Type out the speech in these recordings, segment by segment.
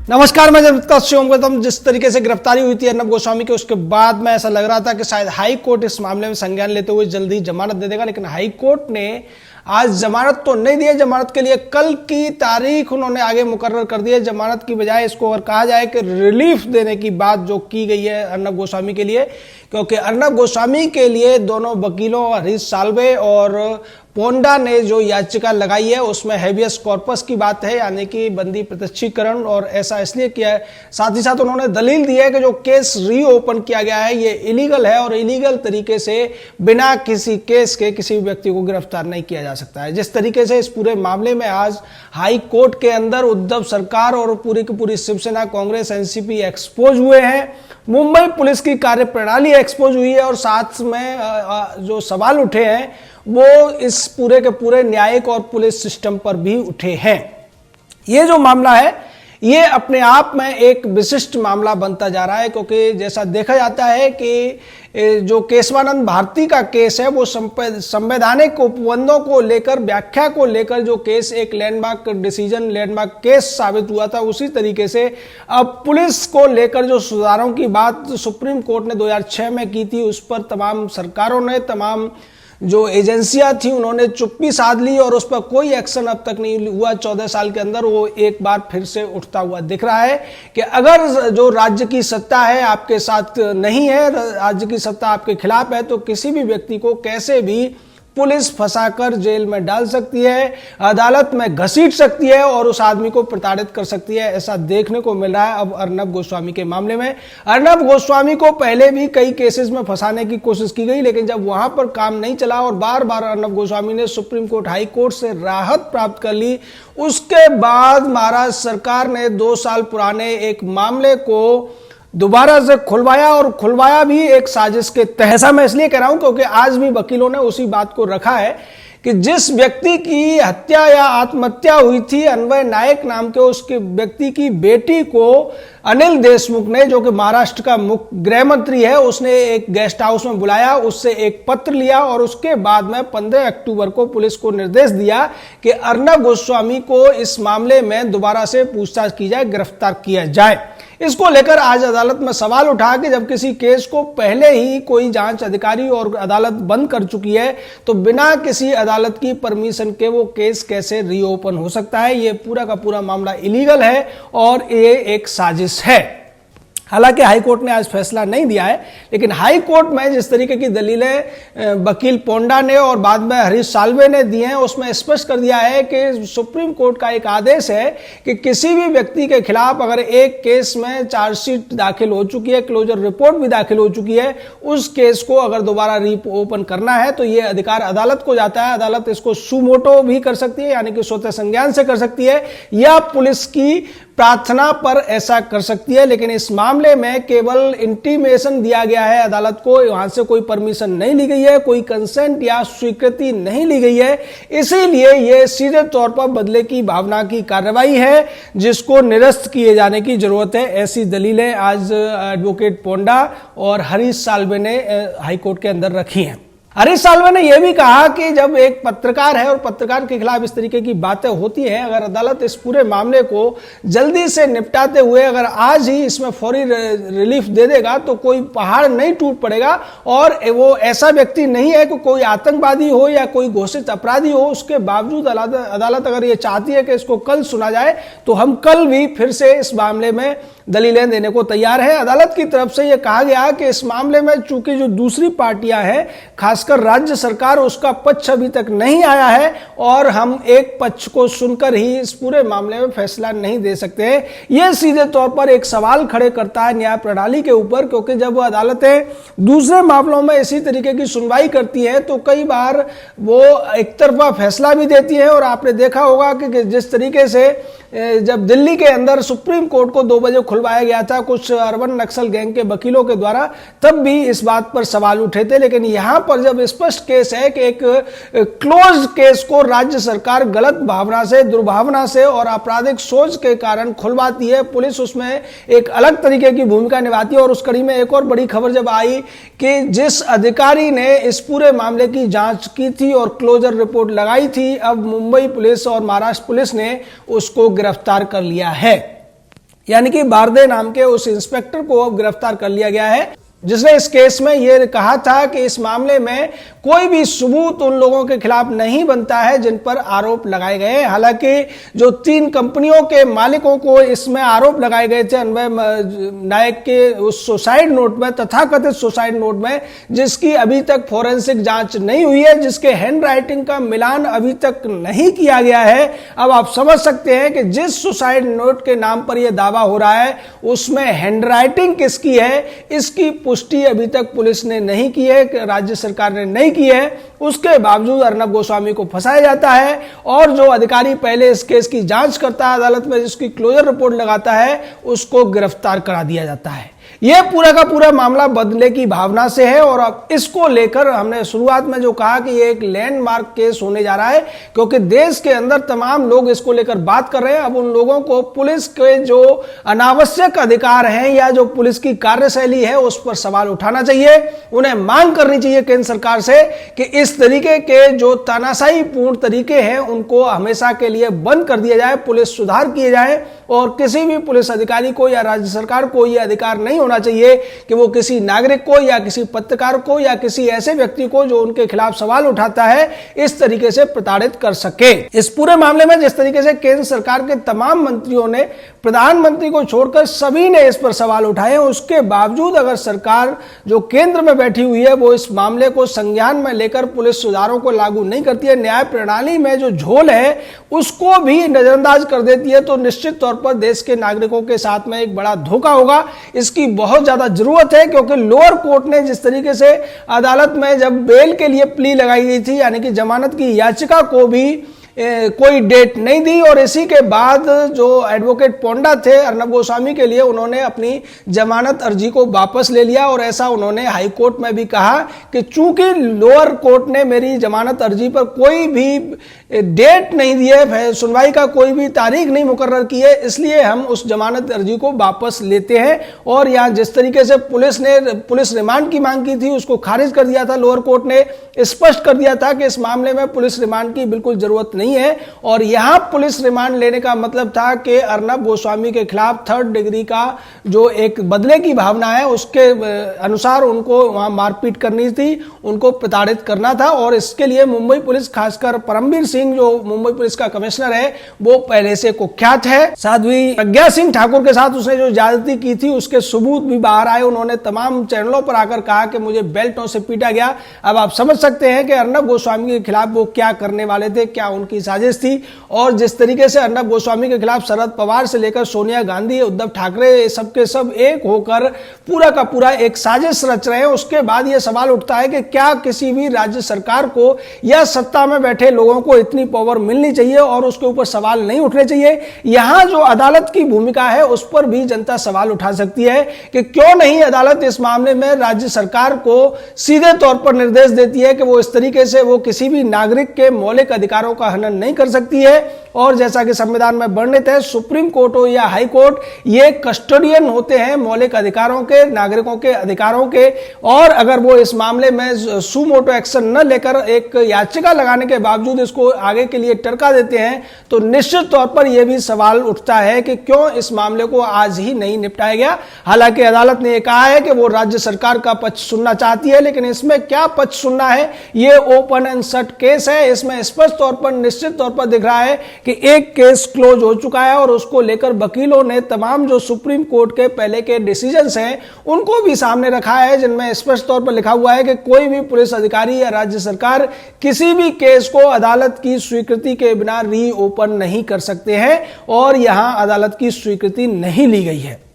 नमस्कार, मैं जब शिवम करता हूं। जिस तरीके से गिरफ्तारी हुई थी अर्नब गोस्वामी की, उसके बाद में ऐसा लग रहा था कि शायद हाई कोर्ट इस मामले में संज्ञान लेते हुए जल्दी जमानत दे देगा, लेकिन हाई कोर्ट ने आज जमानत तो नहीं दी है। जमानत के लिए कल की तारीख उन्होंने आगे मुकर्रर कर दी है। जमानत की बजाय इसको अगर कहा जाए कि रिलीफ देने की बात जो की गई है अर्नब गोस्वामी के लिए, क्योंकि अर्नब गोस्वामी के लिए दोनों वकीलों हरीश साल्वे और पोंडा ने जो याचिका लगाई है उसमें हेबियस कॉर्पस की बात है, यानी कि बंदी प्रत्यक्षीकरण। और ऐसा इसलिए किया है, साथ ही साथ उन्होंने दलील दी है कि जो केस रीओपन किया गया है ये इलीगल है और इलीगल तरीके से बिना किसी केस के किसी भी व्यक्ति को गिरफ्तार नहीं किया जा सकता है। जिस तरीके से इस पूरे मामले में आज हाई कोर्ट के अंदर उद्धव सरकार और पूरी की पूरी शिवसेना, कांग्रेस, एनसीपी एक्सपोज हुए हैं, मुंबई पुलिस की कार्यप्रणाली एक्सपोज हुई है और साथ में जो सवाल उठे हैं वो इस पूरे के पूरे न्यायिक और पुलिस सिस्टम पर भी उठे हैं। ये जो मामला है ये अपने आप में एक विशिष्ट मामला बनता जा रहा है, क्योंकि जैसा देखा जाता है कि जो केशवानंद भारती का केस है वो संवैधानिक उपबंधों को लेकर, व्याख्या को लेकर जो केस एक लैंडमार्क डिसीजन, लैंडमार्क केस साबित हुआ था, उसी तरीके से अब पुलिस को लेकर जो सुधारों की बात सुप्रीम कोर्ट ने 2006 में की थी, उस पर तमाम सरकारों ने, तमाम जो एजेंसियां थी उन्होंने चुप्पी साध ली और उस पर कोई एक्शन अब तक नहीं हुआ। 14 साल के अंदर वो एक बार फिर से उठता हुआ दिख रहा है कि अगर जो राज्य की सत्ता है आपके साथ नहीं है, राज्य की सत्ता आपके खिलाफ है, तो किसी भी व्यक्ति को कैसे भी पुलिस फंसाकर जेल में डाल सकती है, अदालत में घसीट सकती है और उस आदमी को प्रताड़ित कर सकती है। ऐसा देखने को मिल रहा है अब अर्नब गोस्वामी के मामले में। अर्नब गोस्वामी को पहले भी कई केसेस में फंसाने की कोशिश की गई, लेकिन जब वहां पर काम नहीं चला और बार बार अर्नब गोस्वामी ने सुप्रीम कोर्ट, हाई कोर्ट से राहत प्राप्त कर ली, उसके बाद महाराष्ट्र सरकार ने 2 साल पुराने एक मामले को दोबारा से खुलवाया और खुलवाया भी एक साजिश के तहत। ऐसा मैं इसलिए कह रहा हूं क्योंकि आज भी वकीलों ने उसी बात को रखा है कि जिस व्यक्ति की हत्या या आत्महत्या हुई थी अन्वय नायक नाम के, उसके व्यक्ति की बेटी को अनिल देशमुख ने, जो कि महाराष्ट्र का मुख्य गृह मंत्री है, उसने एक गेस्ट हाउस में बुलाया, उससे एक पत्र लिया और उसके बाद में 15 अक्टूबर को पुलिस को निर्देश दिया कि अर्नब गोस्वामी को इस मामले में दोबारा से पूछताछ की जाए, गिरफ्तार किया जाए। इसको लेकर आज अदालत में सवाल उठा कि जब किसी केस को पहले ही कोई जांच अधिकारी और अदालत बंद कर चुकी है तो बिना किसी अदालत की परमिशन के वो केस कैसे रीओपन हो सकता है। ये पूरा का पूरा मामला इलीगल है और ये एक साजिश है। हालांकि हाईकोर्ट ने आज फैसला नहीं दिया है, लेकिन हाई कोर्ट में जिस तरीके की दलीलें वकील पोंडा ने और बाद में हरीश साल्वे ने दी हैं, उसमें स्पष्ट कर दिया है कि सुप्रीम कोर्ट का एक आदेश है कि किसी भी व्यक्ति के खिलाफ अगर एक केस में चार्जशीट दाखिल हो चुकी है, क्लोजर रिपोर्ट भी दाखिल हो चुकी है, उस केस को अगर दोबारा रीओपन करना है तो ये अधिकार अदालत को जाता है। अदालत इसको सुमोटो भी कर सकती है, यानी कि स्वतः संज्ञान से कर सकती है, या पुलिस की प्रार्थना पर ऐसा कर सकती है। लेकिन इस मामले में केवल इंटीमेशन दिया गया है अदालत को, वहां से कोई परमिशन नहीं ली गई है, कोई कंसेंट या स्वीकृति नहीं ली गई है, इसीलिए यह सीधे तौर पर बदले की भावना की कार्रवाई है जिसको निरस्त किए जाने की जरूरत है। ऐसी दलीलें आज एडवोकेट पोंडा और हरीश साल्वे ने हाईकोर्ट के अंदर रखी हैं। हरीश साल्वे ने यह भी कहा कि जब एक पत्रकार है और पत्रकार के खिलाफ इस तरीके की बातें होती हैं, अगर अदालत इस पूरे मामले को जल्दी से निपटाते हुए अगर आज ही इसमें फौरी रिलीफ दे देगा तो कोई पहाड़ नहीं टूट पड़ेगा और वो ऐसा व्यक्ति नहीं है कि कोई आतंकवादी हो या कोई घोषित अपराधी हो। उसके बावजूद अदालत अगर ये चाहती है कि इसको कल सुना जाए तो हम कल भी फिर से इस मामले में दलीलें देने को तैयार है। अदालत की तरफ से यह कहा गया कि इस मामले में चूंकि जो दूसरी पार्टियां हैं, खासकर राज्य सरकार, उसका पक्ष अभी तक नहीं आया है और हम एक पक्ष को सुनकर ही इस पूरे मामले में फैसला नहीं दे सकते। यह सीधे तौर पर एक सवाल खड़े करता है न्याय प्रणाली के ऊपर, क्योंकि जब अदालतें दूसरे मामलों में इसी तरीके की सुनवाई करती हैं तो कई बार वो एक तरफा फैसला भी देती है। और आपने देखा होगा कि जिस तरीके से जब दिल्ली के अंदर सुप्रीम कोर्ट को 2 बजे खुलवाया गया था कुछ अर्बन नक्सल गैंग के वकीलों के द्वारा, तब भी इस बात पर सवाल उठे थे। लेकिन यहां पर जब स्पष्ट केस है कि एक क्लोज केस को राज्य सरकार गलत भावना से, दुर्भावना से और आपराधिक सोच के कारण खुलवाती है, पुलिस उसमें एक अलग तरीके की भूमिका निभाती है। और उस कड़ी में एक और बड़ी खबर जब आई कि जिस अधिकारी ने इस पूरे मामले की जांच की थी और क्लोजर रिपोर्ट लगाई थी, अब मुंबई पुलिस और महाराष्ट्र पुलिस ने उसको गिरफ्तार कर लिया है। यानी कि बारदे नाम के उस इंस्पेक्टर को अब गिरफ्तार कर लिया गया है, जिसने इस केस में यह कहा था कि इस मामले में कोई भी सबूत उन लोगों के खिलाफ नहीं बनता है जिन पर आरोप लगाए गए हैं। हालांकि जो 3 कंपनियों के मालिकों को इसमें आरोप लगाए गए थे अन्वय नायक के उस सुसाइड नोट में, तथाकथित सुसाइड नोट में, जिसकी अभी तक फोरेंसिक जांच नहीं हुई है, जिसके हैंड राइटिंग का मिलान अभी तक नहीं किया गया है। अब आप समझ सकते हैं कि जिस सुसाइड नोट के नाम पर यह दावा हो रहा है उसमें हैंड राइटिंग किसकी है, इसकी पुष्टि अभी तक पुलिस ने नहीं की है, राज्य सरकार ने नहीं की है। उसके बावजूद अर्नब गोस्वामी को फंसाया जाता है और जो अधिकारी पहले इस केस की जांच करता है, अदालत में जिसकी क्लोजर रिपोर्ट लगाता है, उसको गिरफ्तार करा दिया जाता है। यह पूरा का पूरा मामला बदले की भावना से है और अब इसको लेकर हमने शुरुआत में जो कहा कि यह एक लैंडमार्क केस होने जा रहा है, क्योंकि देश के अंदर तमाम लोग इसको लेकर बात कर रहे हैं। अब उन लोगों को पुलिस के जो अनावश्यक अधिकार हैं या जो पुलिस की कार्यशैली है उस पर सवाल उठाना चाहिए। उन्हें मांग करनी चाहिए केंद्र सरकार से कि इस तरीके के जो तानाशाही पूर्ण तरीके हैं उनको हमेशा के लिए बंद कर दिया जाए, पुलिस सुधार किए जाए और किसी भी पुलिस अधिकारी को या राज्य सरकार को यह अधिकार नहीं होना चाहिए कि वो किसी नागरिक को या किसी पत्रकार को या किसी ऐसे व्यक्ति को जो उनके खिलाफ सवाल उठाता है इस तरीके से प्रताड़ित कर सके। इस पूरे मामले में जिस तरीके से केंद्र सरकार के तमाम मंत्रियों ने, प्रधानमंत्री को छोड़कर सभी ने इस पर सवाल उठाए, उसके बावजूद अगर सरकार जो केंद्र में बैठी हुई है वो इस मामले को संज्ञान में लेकर पुलिस सुधारों को लागू नहीं करती है, न्याय प्रणाली में जो झोल है उसको भी नजरअंदाज कर देती है, तो निश्चित तौर पर देश के नागरिकों के साथ में एक बड़ा धोखा होगा। इसकी बहुत ज्यादा जरूरत है, क्योंकि लोअर कोर्ट ने जिस तरीके से अदालत में जब बेल के लिए प्ली लगाई गई थी, यानी कि जमानत की याचिका को भी कोई डेट नहीं दी और इसी के बाद जो एडवोकेट पोंडा थे अर्नब गोस्वामी के लिए, उन्होंने अपनी जमानत अर्जी को वापस ले लिया और ऐसा उन्होंने हाई कोर्ट में भी कहा कि चूंकि लोअर कोर्ट ने मेरी जमानत अर्जी पर कोई भी डेट नहीं दी है, सुनवाई का कोई भी तारीख नहीं मुकर्रर की है, इसलिए हम उस जमानत अर्जी को वापस लेते हैं। और यहाँ जिस तरीके से पुलिस रिमांड की मांग की थी उसको खारिज कर दिया था लोअर कोर्ट ने, स्पष्ट कर दिया था कि इस मामले में पुलिस रिमांड की बिल्कुल जरूरत नहीं है। और यहां पुलिस रिमांड लेने का मतलब था कि अर्नब गोस्वामी के खिलाफ 3rd डिग्री का जो एक बदले की भावना है उसके अनुसार उनको वहां मारपीट करनी थी, उनको प्रताड़ित करना था। और इसके लिए मुंबई पुलिस, खासकर परमवीर सिंह जो मुंबई पुलिस का कमिश्नर है, वो पहले से कुख्यात है। साध्वी प्रज्ञा सिंह ठाकुर के साथ उसने जो ज्यादती की थी उसके सबूत भी बाहर आए, उन्होंने तमाम चैनलों पर आकर कहा कि मुझे बेल्टों से पीटा गया। अब आप समझ सकते हैं कि अर्नब गोस्वामी के खिलाफ वो क्या करने वाले थे, क्या उनकी साजिश थी। और जिस तरीके से अर्नब गोस्वामी के खिलाफ शरद पवार से लेकर सोनिया गांधी, उद्धव ठाकरे, सबके सब एक होकर पूरा का पूरा एक साजिश रच रहे हैं, उसके बाद यह सवाल उठता है कि क्या किसी भी राज्य सरकार को या सत्ता में बैठे लोगों को इतनी पावर मिलनी चाहिए और उसके ऊपर सवाल नहीं उठने चाहिए। यहां जो अदालत की भूमिका है उस पर भी जनता सवाल उठा सकती है कि क्यों नहीं अदालत इस मामले में राज्य सरकार को सीधे तौर पर निर्देश देती है कि वो इस तरीके से वो किसी भी नागरिक के मौलिक अधिकारों का हनन नहीं कर सकती है। और जैसा कि संविधान में वर्णित है, सुप्रीम कोर्ट हो या हाई कोर्ट, ये कस्टोडियन होते हैं मौलिक अधिकारों के, नागरिकों के अधिकारों के। और अगर वो इस मामले में सुमोटो एक्शन न लेकर एक याचिका लगाने के बावजूद इसको आगे के लिए टरका देते हैं, तो निश्चित तौर पर यह भी सवाल उठता है कि क्यों इस मामले को आज ही नहीं निपटाया गया। हालांकि अदालत ने यह कहा है कि वो राज्य सरकार का पक्ष सुनना चाहती है, लेकिन इसमें क्या पक्ष सुनना है, ये ओपन एंड शट केस है। इसमें स्पष्ट तौर पर, निश्चित तौर पर दिख रहा है कि एक केस क्लोज हो चुका है और उसको लेकर वकीलों ने तमाम जो सुप्रीम कोर्ट के पहले के डिसीजंस हैं उनको भी सामने रखा है, जिनमें स्पष्ट तौर पर लिखा हुआ है कि कोई भी पुलिस अधिकारी या राज्य सरकार किसी भी केस को अदालत की स्वीकृति के बिना रीओपन नहीं कर सकते हैं और यहां अदालत की स्वीकृति नहीं ली गई है।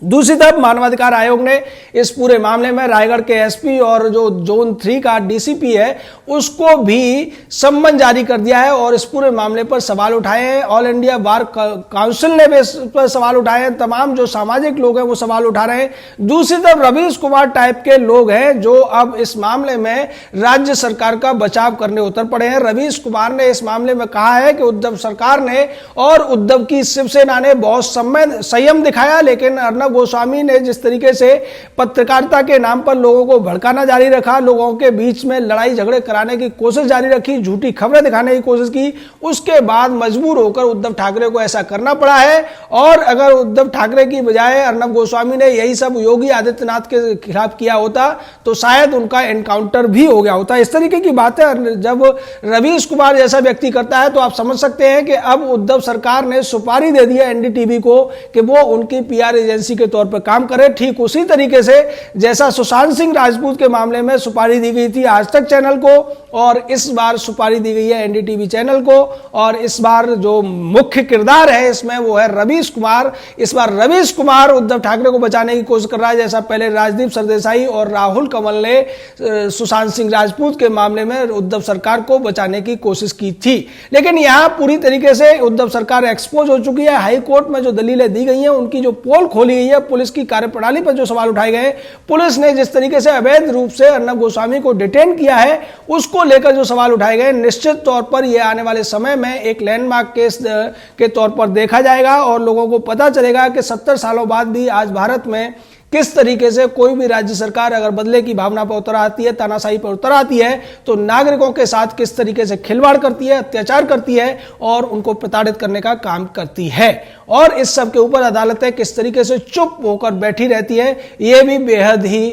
दूसरी तरफ मानवाधिकार आयोग ने इस पूरे मामले में रायगढ़ के एसपी और जो जोन 3 का डीसीपी है उसको भी सम्मन जारी कर दिया है और इस पूरे मामले पर सवाल उठाए हैं। ऑल इंडिया बार काउंसिल ने भी इस पर सवाल उठाए हैं, तमाम जो सामाजिक लोग हैं वो सवाल उठा रहे हैं। दूसरी तरफ रवीश कुमार टाइप के लोग हैं जो अब इस मामले में राज्य सरकार का बचाव करने उतर पड़े हैं। रवीश कुमार ने इस मामले में कहा है कि उद्धव सरकार ने और उद्धव की शिवसेना ने बहुत संयम दिखाया, लेकिन अर्नब अर्नब गोस्वामी ने जिस तरीके से पत्रकारिता के नाम पर लोगों को भड़काना जारी रखा, लोगों के बीच में लड़ाई झगड़े कराने की कोशिश जारी रखी, झूठी खबरें दिखाने की कोशिश की, उसके बाद मजबूर होकर उद्धव ठाकरे को ऐसा करना पड़ा है। और अगर उद्धव ठाकरे की बजाय अर्नब गोस्वामी ने यही सब योगी आदित्यनाथ के खिलाफ किया होता तो शायद उनका एनकाउंटर भी हो गया होता। इस तरीके की बातें जब रवीश कुमार जैसा व्यक्ति करता है तो आप समझ सकते हैं कि अब उद्धव सरकार ने सुपारी दे दी है एनडीटीवी को कि वो उनकी पीआर एजेंसी के तौर पर काम करे। ठीक उसी तरीके से जैसा सुशांत सिंह राजपूत के मामले में सुपारी दी गई थी आज तक चैनल को, और इस बार सुपारी दी गई है एनडीटीवी चैनल को, और इस बार जो मुख्य किरदार है इसमें वो है रवीश कुमार। इस बार रवीश कुमार उद्धव ठाकरे को बचाने की कोशिश कर रहा है, जैसा पहले राजदीप सरदेसाई और राहुल कंवल ने सुशांत सिंह राजपूत के मामले में उद्धव सरकार को बचाने की कोशिश की थी। लेकिन यहां पूरी तरीके से उद्धव सरकार एक्सपोज हो चुकी है। हाई कोर्ट में जो दलीलें दी गई हैं, उनकी जो पोल खोली गई है, पुलिस की कार्यप्रणाली पर जो सवाल उठाए गए, पुलिस ने जिस तरीके से अवैध रूप से अर्नब गोस्वामी को डिटेन किया है उसको लेकर जो सवाल उठाए गए, निश्चित तौर पर यह आने वाले समय में एक लैंडमार्क केस के तौर पर देखा जाएगा और लोगों को पता चलेगा कि 70 सालों बाद भी आज भारत में किस तरीके से कोई भी राज्य सरकार अगर बदले की भावना पर उतर आती है, तानाशाही पर उतर आती है, तो नागरिकों के साथ किस तरीके से खिलवाड़ करती है, अत्याचार करती है और उनको प्रताड़ित करने का काम करती है। और इस सब के ऊपर अदालतें किस तरीके से चुप होकर बैठी रहती है, यह भी बेहद ही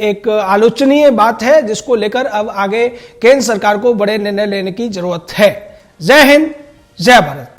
एक आलोचनीय बात है, जिसको लेकर अब आगे केंद्र सरकार को बड़े निर्णय लेने की जरूरत है। जय हिंद, जय भारत।